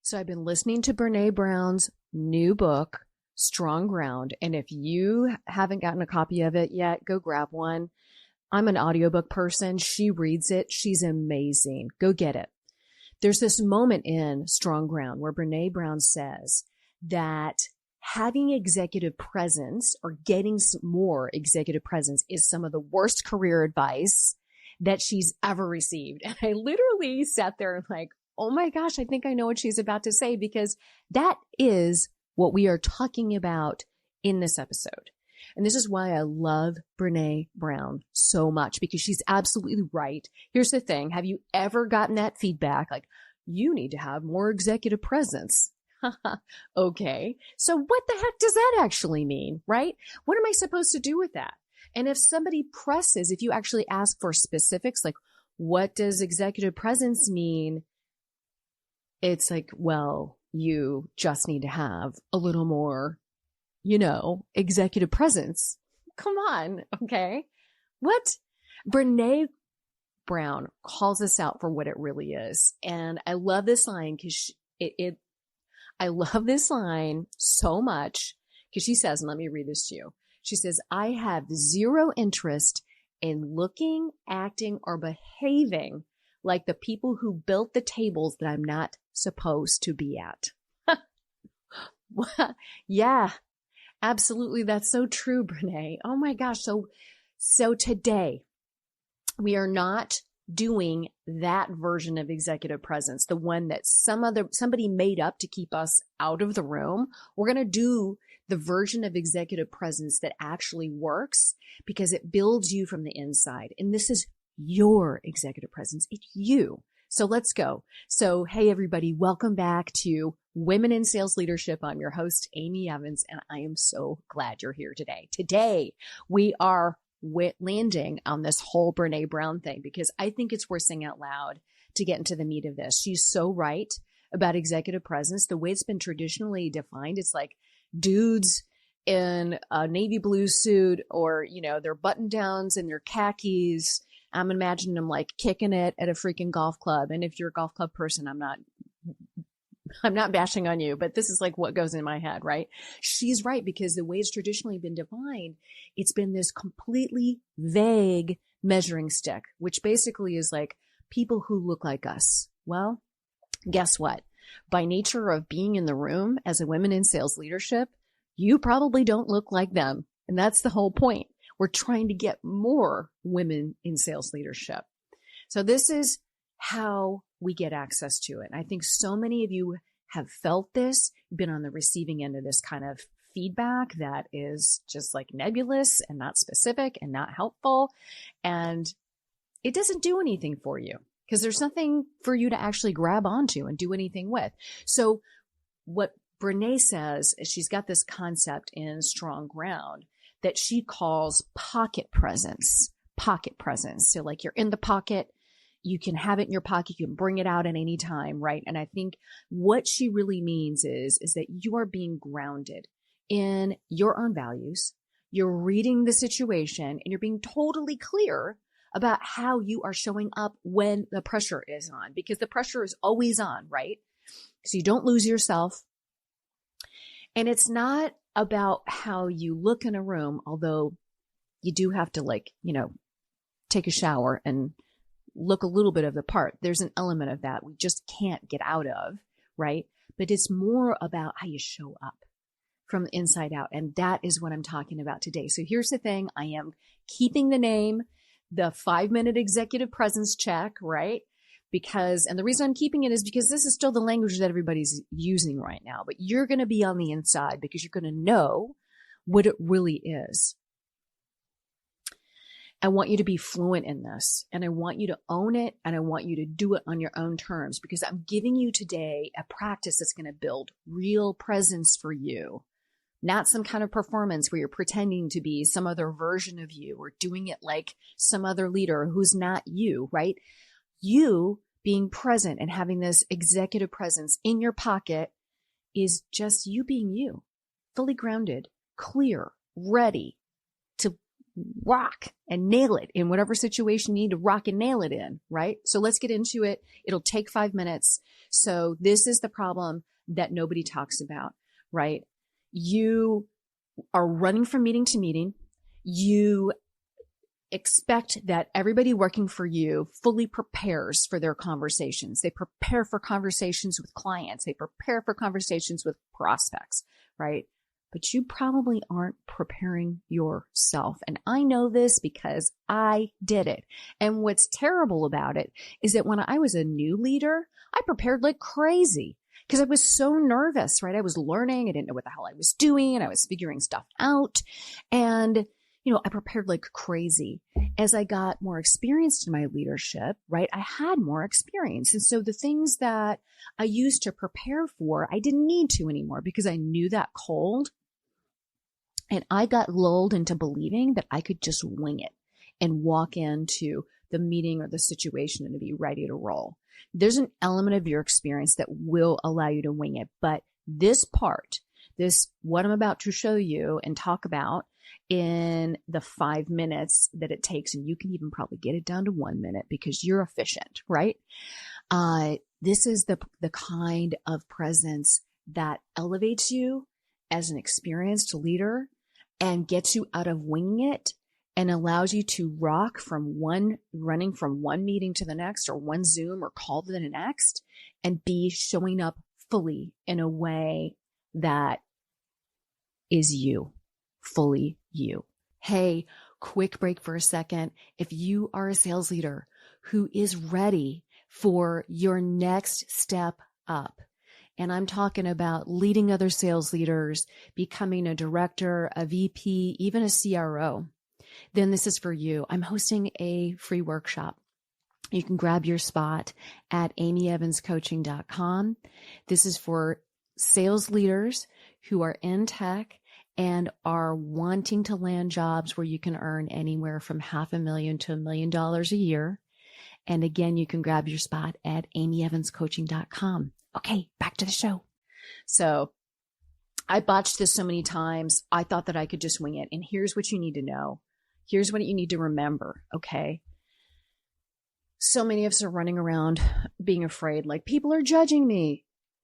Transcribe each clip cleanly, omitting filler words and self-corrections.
So I've been listening to Brene Brown's new book, Strong Ground. And if you haven't gotten a copy of it yet, go grab one. I'm an audiobook person. She reads it. She's amazing. Go get it. There's this moment in Strong Ground where Brene Brown says that having executive presence or getting more executive presence is some of the worst career advice that she's ever received. And I literally sat there and like, oh my gosh, I think I know what she's about to say, because that is what we are talking about in this episode. And this is why I love Brene Brown so much, because she's absolutely right. Here's the thing. Have you ever gotten that feedback? Like, you need to have more executive presence. Okay. So what the heck does that actually mean, right? What am I supposed to do with that? And if somebody presses, if you actually ask for specifics, like, what does executive presence mean? It's like, well, you just need to have a little more, executive presence. Come on. Okay. What? Brene Brown calls us out for what it really is. And I love this line because I love this line so much because she says, and let me read this to you. She says, I have zero interest in looking, acting, or behaving like the people who built the tables that I'm not supposed to be at. Yeah, absolutely. That's so true, Brene. Oh my gosh. So today we are not doing that version of executive presence, the one that somebody made up to keep us out of the room. We're going to do the version of executive presence that actually works because it builds you from the inside. And this is your executive presence. It's you. So let's go. So, hey, everybody, welcome back to Women in Sales Leadership. I'm your host, Amy Evans, and I am so glad you're here today. Today, we are landing on this whole Brene Brown thing because I think it's worth saying out loud to get into the meat of this. She's so right about executive presence. The way it's been traditionally defined, it's like dudes in a navy blue suit or, their button downs and their khakis. I'm imagining them like kicking it at a freaking golf club. And if you're a golf club person, I'm not bashing on you, but this is like what goes in my head, right? She's right, because the way it's traditionally been defined, it's been this completely vague measuring stick, which basically is like people who look like us. Well, guess what? By nature of being in the room as a women in sales leadership, you probably don't look like them. And that's the whole point. We're trying to get more women in sales leadership. So this is how we get access to it. And I think so many of you have felt this, been on the receiving end of this kind of feedback that is just like nebulous and not specific and not helpful. And it doesn't do anything for you because there's nothing for you to actually grab onto and do anything with. So what Brene says is she's got this concept in Strong Ground that she calls pocket presence. So like you're in the pocket, you can have it in your pocket, you can bring it out at any time, right? And I think what she really means is that you are being grounded in your own values. You're reading the situation and you're being totally clear about how you are showing up when the pressure is on, because the pressure is always on, right? So you don't lose yourself. And it's not about how you look in a room, although you do have to take a shower and look a little bit of the part. There's an element of that we just can't get out of, right? But it's more about how you show up from the inside out. And that is what I'm talking about today. So here's the thing. I am keeping the name, the 5-minute executive presence check, right? And the reason I'm keeping it is because this is still the language that everybody's using right now, but you're going to be on the inside because you're going to know what it really is. I want you to be fluent in this, and I want you to own it, and I want you to do it on your own terms, because I'm giving you today a practice that's going to build real presence for you, not some kind of performance where you're pretending to be some other version of you or doing it like some other leader who's not you, right? You being present and having this executive presence in your pocket is just you being you, fully grounded, clear, ready to rock and nail it in whatever situation you need to rock and nail it in, right? So let's get into it. It'll take 5 minutes. So this is the problem that nobody talks about, right? You are running from meeting to meeting. You expect that everybody working for you fully prepares for their conversations. They prepare for conversations with clients. They prepare for conversations with prospects, right? But you probably aren't preparing yourself. And I know this because I did it. And what's terrible about it is that when I was a new leader, I prepared like crazy because I was so nervous, right? I was learning. I didn't know what the hell I was doing, and I was figuring stuff out. And I prepared like crazy. As I got more experienced in my leadership, right, I had more experience. And so the things that I used to prepare for, I didn't need to anymore because I knew that cold. And I got lulled into believing that I could just wing it and walk into the meeting or the situation and to be ready to roll. There's an element of your experience that will allow you to wing it. But this part, what I'm about to show you and talk about in the 5 minutes that it takes, and you can even probably get it down to 1 minute because you're efficient, right? This is the kind of presence that elevates you as an experienced leader and gets you out of winging it and allows you to rock running from one meeting to the next or one Zoom or call to the next and be showing up fully in a way that is you, fully you. Hey, quick break for a second. If you are a sales leader who is ready for your next step up, and I'm talking about leading other sales leaders, becoming a director, a VP, even a CRO, then this is for you. I'm hosting a free workshop. You can grab your spot at amyevanscoaching.com. This is for sales leaders who are in tech and are wanting to land jobs where you can earn anywhere from $500,000 to $1 million a year. And again, you can grab your spot at amyevanscoaching.com. Okay, back to the show. So I botched this so many times. I thought that I could just wing it. And here's what you need to know. Here's what you need to remember, okay? So many of us are running around being afraid, like people are judging me.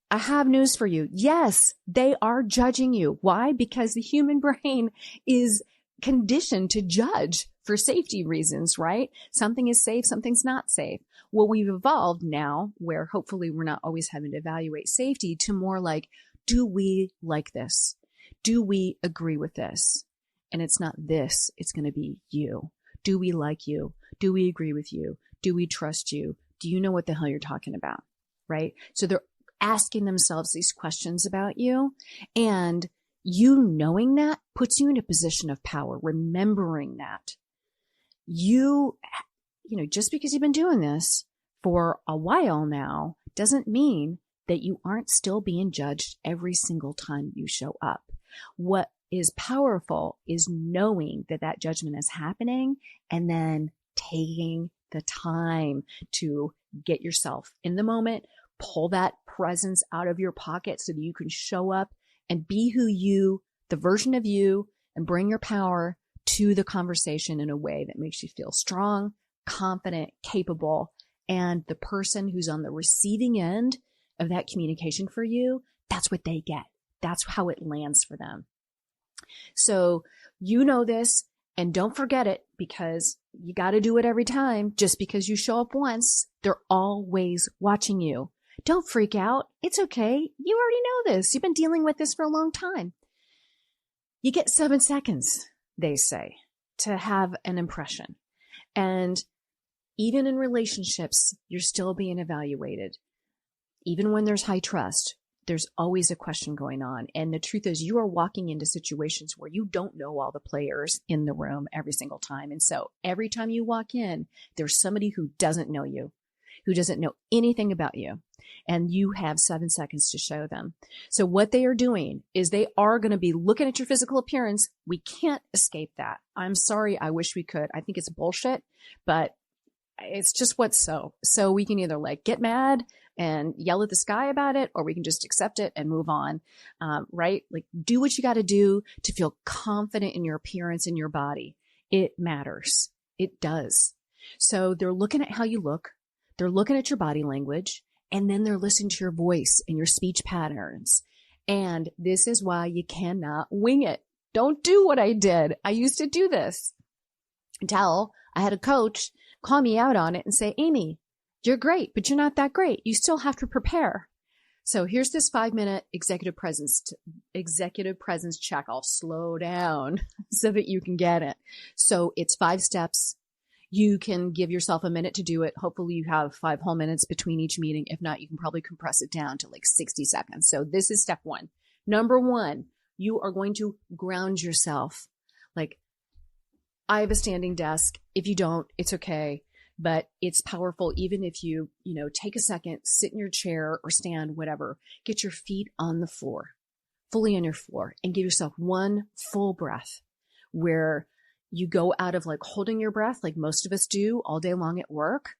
I have news for you. Yes, they are judging you. Why? Because the human brain is conditioned to judge for safety reasons, right? Something is safe, something's not safe. Well, we've evolved now where hopefully we're not always having to evaluate safety to more like, do we like this? Do we agree with this? And it's not this, it's going to be you. Do we like you? Do we agree with you? Do we trust you? Do you know what the hell you're talking about? Right? So they're asking themselves these questions about you, and you knowing that puts you in a position of power, remembering that. You just because you've been doing this for a while now doesn't mean that you aren't still being judged every single time you show up. What is powerful is knowing that that judgment is happening and then taking the time to get yourself in the moment, pull that presence out of your pocket so that you can show up and be the version of you, and bring your power to the conversation in a way that makes you feel strong, confident, capable, and the person who's on the receiving end of that communication for you, that's what they get. That's how it lands for them. So you know this, and don't forget it, because you got to do it every time. Just because you show up once, they're always watching you. Don't freak out. It's okay. You already know this. You've been dealing with this for a long time. You get 7 seconds, they say, to have an impression. And even in relationships, you're still being evaluated. Even when there's high trust, there's always a question going on. And the truth is, you are walking into situations where you don't know all the players in the room every single time. And so every time you walk in, there's somebody who doesn't know you, who doesn't know anything about you. And you have 7 seconds to show them. So what they are doing is they are going to be looking at your physical appearance. We can't escape that. I'm sorry. I wish we could. I think it's bullshit, but it's just what's so. So we can either get mad and yell at the sky about it, or we can just accept it and move on, right? Do what you got to do to feel confident in your appearance and your body. It matters. It does. So they're looking at how you look. They're looking at your body language, and then they're listening to your voice and your speech patterns. And this is why you cannot wing it. Don't do what I did. I used to do this until I had a coach call me out on it and say, Amy, you're great, but you're not that great. You still have to prepare. So here's this 5-minute executive presence check. I'll slow down so that you can get it. So it's 5 steps. You can give yourself a minute to do it. Hopefully you have 5 whole minutes between each meeting. If not, you can probably compress it down to like 60 seconds. So this is step 1. Number 1, you are going to ground yourself. Like, I have a standing desk. If you don't, it's okay. But it's powerful even if you take a second, sit in your chair or stand, whatever. Get your feet on the floor, fully on your floor, and give yourself one full breath where you go out of like holding your breath like most of us do all day long at work,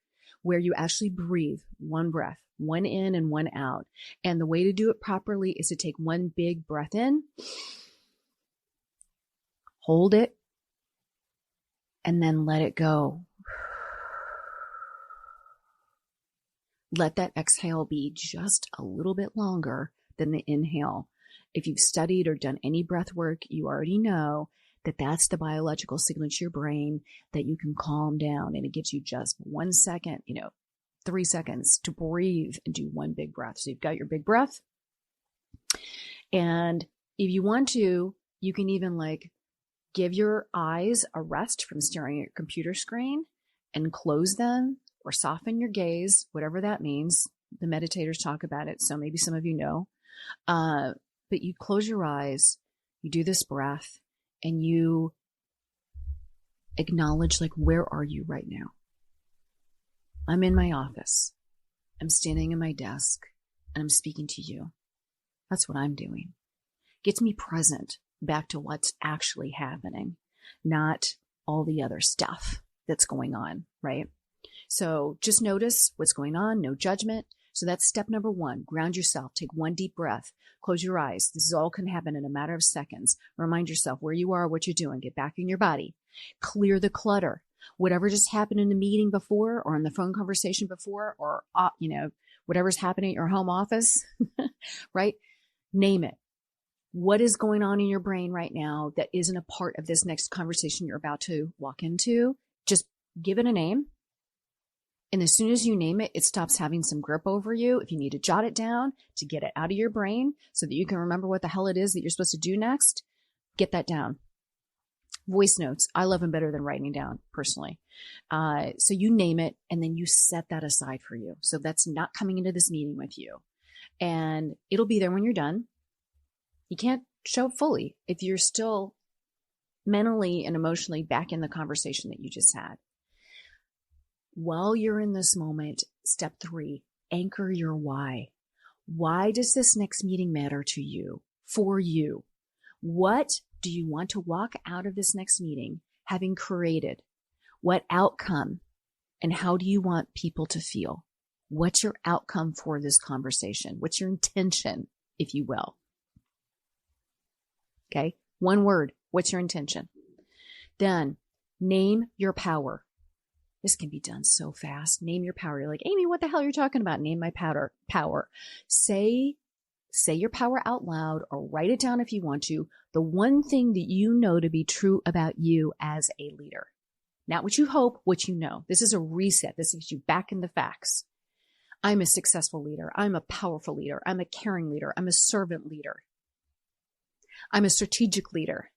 where you actually breathe one breath, one in and one out. And the way to do it properly is to take one big breath in, hold it, and then let it go. Let that exhale be just a little bit longer than the inhale. If you've studied or done any breath work, you already know that that's the biological signal to your brain that you can calm down. And it gives you just 1 second, 3 seconds to breathe and do one big breath. So you've got your big breath. And if you want to, you can even like give your eyes a rest from staring at your computer screen and close them, or soften your gaze, whatever that means. The meditators talk about it, so maybe some of you know. But you close your eyes, you do this breath, and you acknowledge, like, where are you right now? I'm in my office. I'm standing at my desk, and I'm speaking to you. That's what I'm doing. Gets me present back to what's actually happening, not all the other stuff that's going on, right? So just notice what's going on, no judgment. So that's step number 1. Ground yourself. Take one deep breath. Close your eyes. This is all can happen in a matter of seconds. Remind yourself where you are, what you're doing. Get back in your body. Clear the clutter. Whatever just happened in the meeting before or in the phone conversation before or, whatever's happening at your home office, right? Name it. What is going on in your brain right now that isn't a part of this next conversation you're about to walk into? Just give it a name. And as soon as you name it, it stops having some grip over you. If you need to jot it down to get it out of your brain so that you can remember what the hell it is that you're supposed to do next, get that down. Voice notes. I love them better than writing down personally. So you name it and then you set that aside for you. So that's not coming into this meeting with you. And it'll be there when you're done. You can't show it fully if you're still mentally and emotionally back in the conversation that you just had. While you're in this moment, step 3, anchor your why. Why does this next meeting matter to you, for you? What do you want to walk out of this next meeting having created? What outcome and how do you want people to feel? What's your outcome for this conversation? What's your intention, if you will? Okay, one word. What's your intention? Then name your power. This can be done so fast. Name your power. You're like, Amy, what the hell are you talking about? Name my power. Say your power out loud or write it down if you want to. The one thing that you know to be true about you as a leader. Not what you hope, what you know. This is a reset. This gets you back in the facts. I'm a successful leader. I'm a powerful leader. I'm a caring leader. I'm a servant leader. I'm a strategic leader.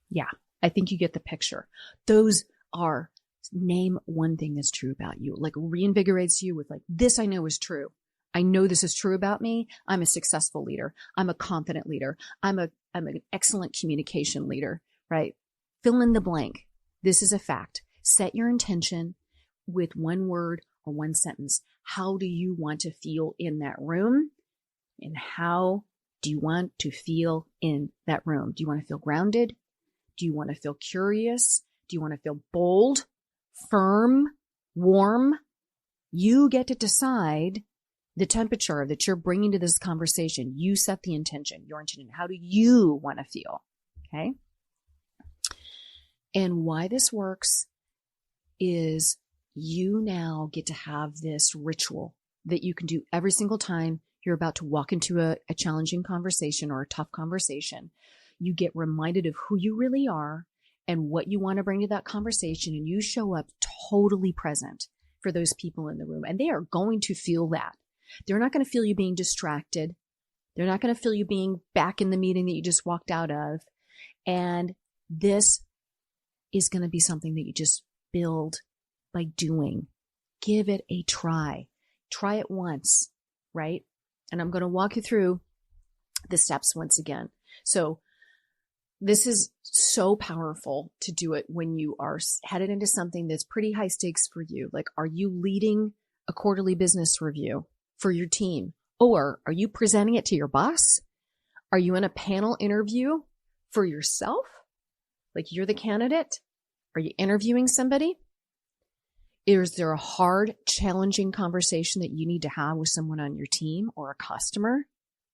Yeah. I think you get the picture. Those are, name one thing that's true about you, like reinvigorates you with like, this I know is true. I know this is true about me. I'm a successful leader. I'm a confident leader. I'm an excellent communication leader, right? Fill in the blank. This is a fact. Set your intention with one word or one sentence. How do you want to feel in that room? And how do you want to feel in that room? Do you want to feel grounded? Do you want to feel curious? Do you want to feel bold, firm, warm? You get to decide the temperature that you're bringing to this conversation. You set the intention, your intention. How do you want to feel? Okay. And why this works is you now get to have this ritual that you can do every single time you're about to walk into a challenging conversation or a tough conversation. You get reminded of who you really are and what you want to bring to that conversation, and you show up totally present for those people in the room. And they are going to feel that. They're not going to feel you being distracted. They're not going to feel you being back in the meeting that you just walked out of. And this is going to be something that you just build by doing. Give it a try. Try it once, right? And I'm going to walk you through the steps once again. So this is so powerful to do it when you are headed into something that's pretty high stakes for you. Like, are you leading a quarterly business review for your team? Or are you presenting it to your boss? Are you in a panel interview for yourself? Like, you're the candidate? Are you interviewing somebody? Is there a hard, challenging conversation that you need to have with someone on your team or a customer?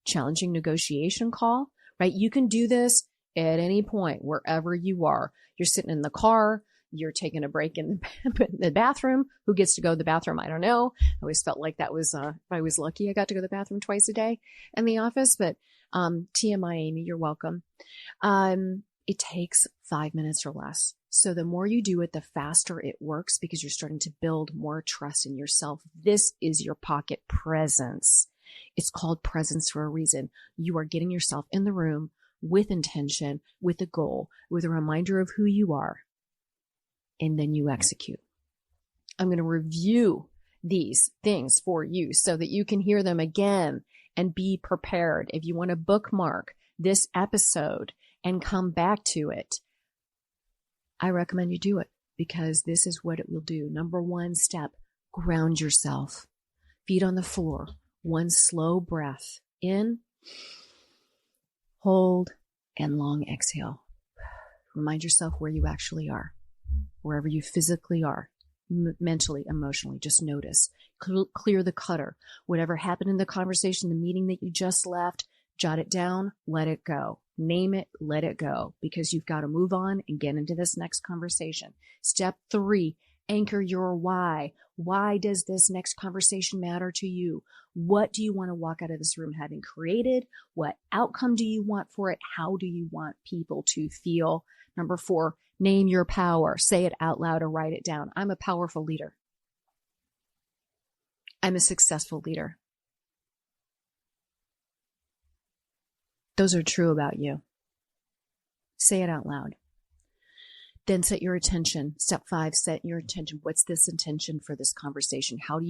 Challenging negotiation call, right? You can do this at any point, wherever you are. You're sitting in the car, you're taking a break in the bathroom. Who gets to go to the bathroom? I don't know. I always felt like that was, if I was lucky, I got to go to the bathroom twice a day in the office, but TMI, Amy, you're welcome. It takes 5 minutes or less. So the more you do it, the faster it works because you're starting to build more trust in yourself. This is your pocket presence. It's called presence for a reason. You are getting yourself in the room with intention, with a goal, with a reminder of who you are, and then you execute. I'm going to review these things for you so that you can hear them again and be prepared. If you want to bookmark this episode and come back to it, I recommend you do it because this is what it will do. Number one step, ground yourself. Feet on the floor. One slow breath in, hold, and long exhale. Remind yourself where you actually are, wherever you physically are, mentally, emotionally. Just notice. Clear the clutter. Whatever happened in the conversation, the meeting that you just left, jot it down, let it go. Name it, let it go, because you've got to move on and get into this next conversation. Step 3, anchor your why. Why does this next conversation matter to you? What do you want to walk out of this room having created? What outcome do you want for it? How do you want people to feel? Number 4, name your power. Say it out loud or write it down. I'm a powerful leader. I'm a successful leader. Those are true about you. Say it out loud. Then set your attention. Step 5, set your attention. What's this intention for this conversation? How do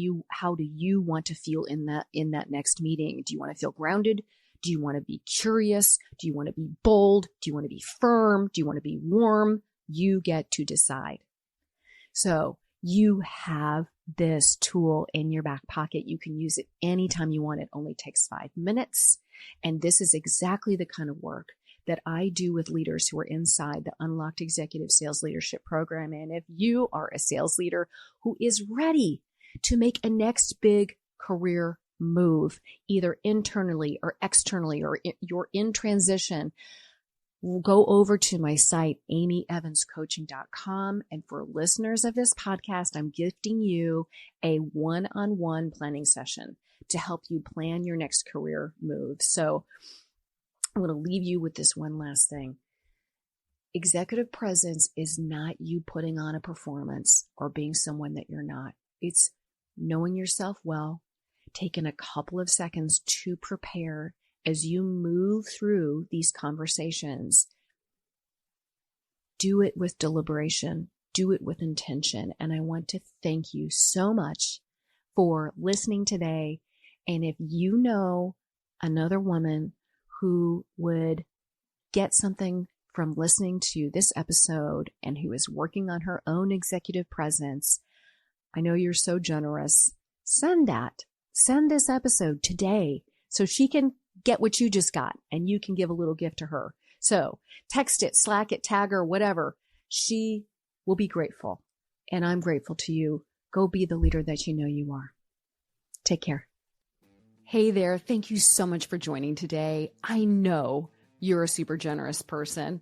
you want to feel in that next meeting? Do you want to feel grounded? Do you want to be curious? Do you want to be bold? Do you want to be firm? Do you want to be warm? You get to decide. So you have this tool in your back pocket. You can use it anytime you want. It only takes 5 minutes. And this is exactly the kind of work that I do with leaders who are inside the Unlocked Executive Sales Leadership Program. And if you are a sales leader who is ready to make a next big career move, either internally or externally, or you're in transition, go over to my site, amyevanscoaching.com. And for listeners of this podcast, I'm gifting you a one-on-one planning session to help you plan your next career move. So I'm going to leave you with this one last thing. Executive presence is not you putting on a performance or being someone that you're not. It's knowing yourself well, taking a couple of seconds to prepare as you move through these conversations. Do it with deliberation. Do it with intention. And I want to thank you so much for listening today. And if you know another woman who would get something from listening to this episode and who is working on her own executive presence, I know you're so generous. Send this episode today so she can get what you just got and you can give a little gift to her. So text it, Slack it, tag her, whatever. She will be grateful. And I'm grateful to you. Go be the leader that you know you are. Take care. Hey there. Thank you so much for joining today. I know you're a super generous person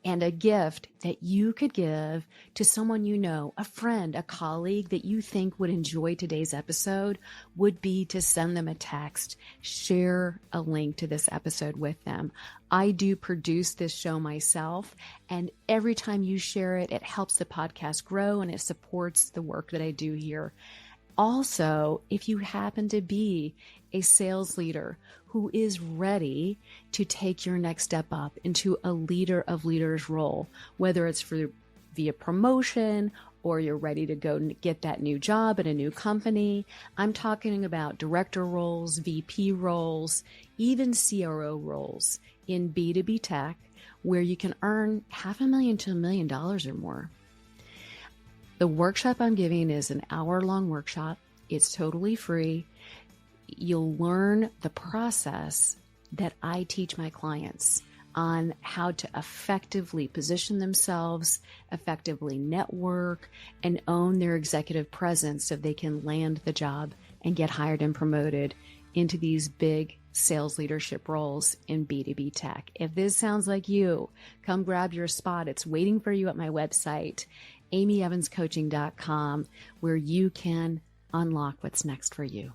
And a gift that you could give to someone you know, a friend, a colleague that you think would enjoy today's episode would be to send them a text, share a link to this episode with them. I do produce this show myself, and every time you share it, it helps the podcast grow and it supports the work that I do here. Also, if you happen to be a sales leader who is ready to take your next step up into a leader of leaders role, whether it's via promotion or you're ready to go get that new job at a new company, I'm talking about director roles, VP roles, even CRO roles in B2B tech, where you can earn $500,000 to $1 million or more. The workshop I'm giving is an hour-long workshop. It's totally free. You'll learn the process that I teach my clients on how to effectively position themselves, effectively network, and own their executive presence so they can land the job and get hired and promoted into these big sales leadership roles in B2B tech. If this sounds like you, come grab your spot. It's waiting for you at my website, amyevanscoaching.com, where you can unlock what's next for you.